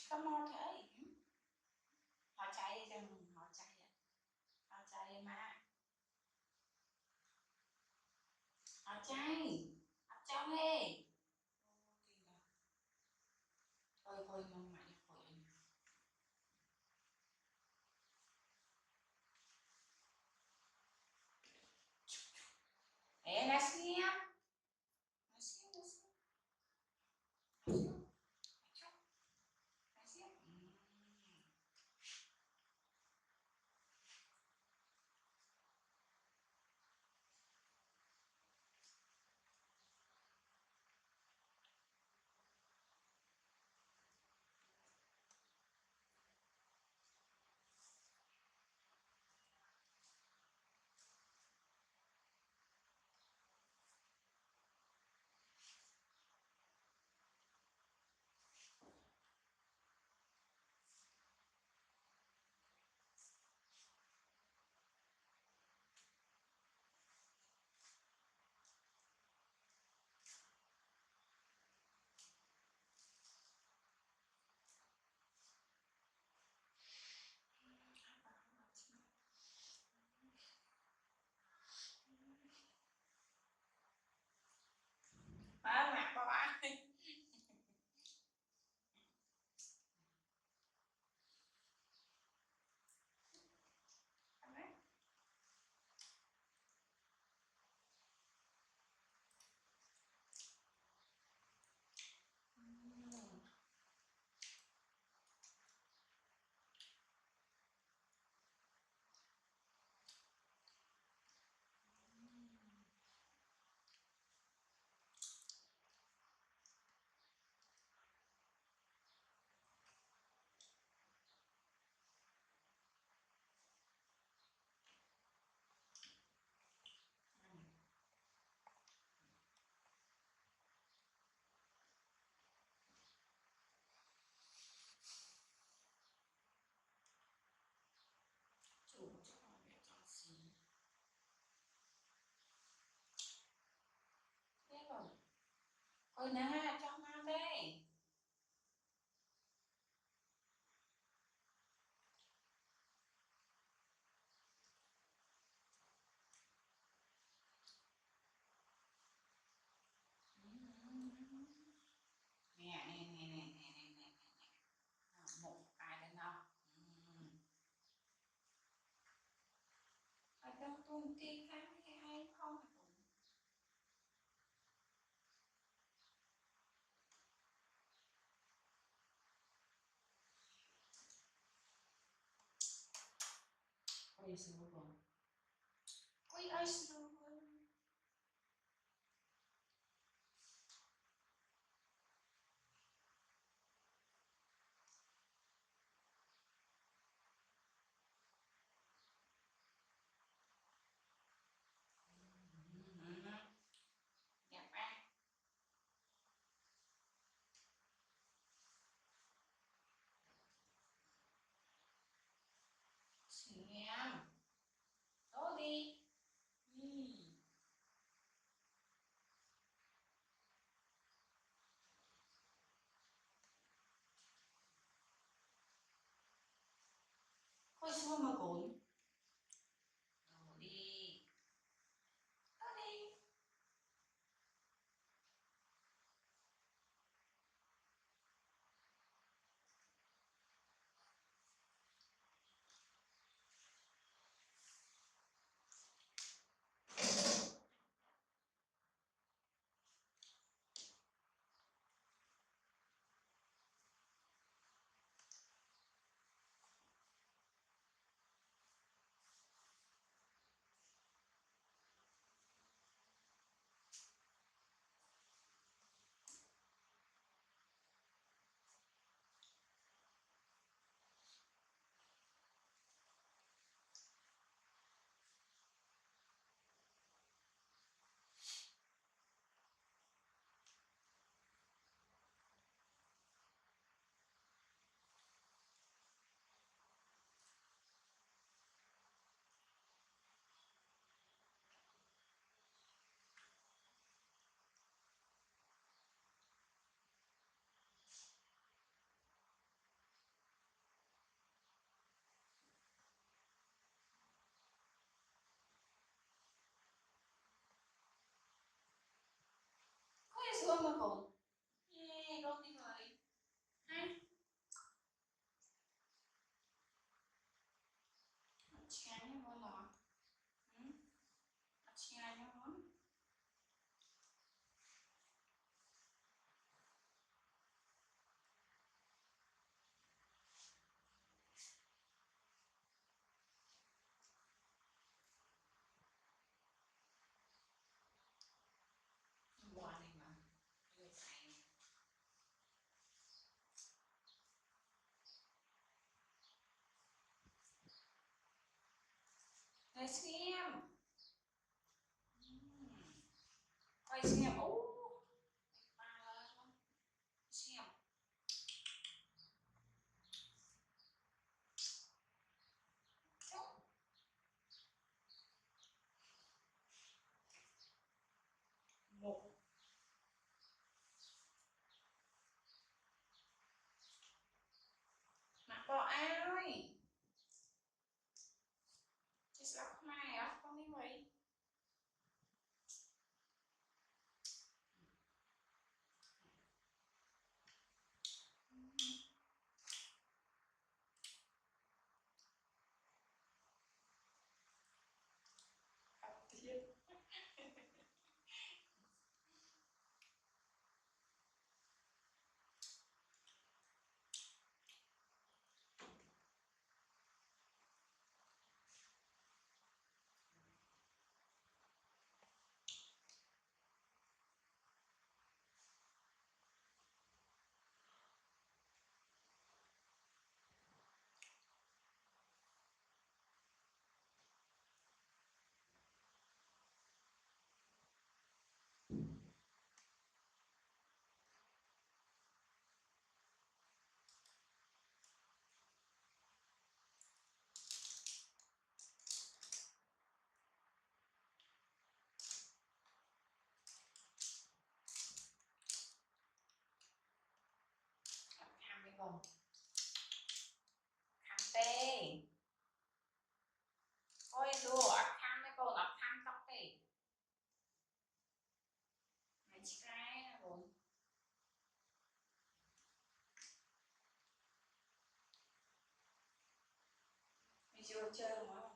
Come on thế. Họ chạy chừng họ chạy mà họ chạy họ trong đi thôi thôi mong mày khỏi nasib nasib nasib nasib nasib má mặt có ai chủ cho con biết cho gì thế rồi ôi nè cho mang đây nè nè nè nè nè nè nè một ai đến đâu ở đâu tuôn tiên cái hay không ôi xin lỗi con ôi ơi xin lỗi nhập ăn xem đổ đi ôi sao mà cuộn đổ đi đổ đi buồn con đi rồi ha chán quá lọ chán quá qua này mà người phải người xem ôi xem ba luôn xem một mặc bộ ơi chứ sao không ai á con đi vậy học tiếp tham đi cùng tham tê ôi lùa tham đi cùng tham tóc tê mày trai buồn mày chưa chơi mà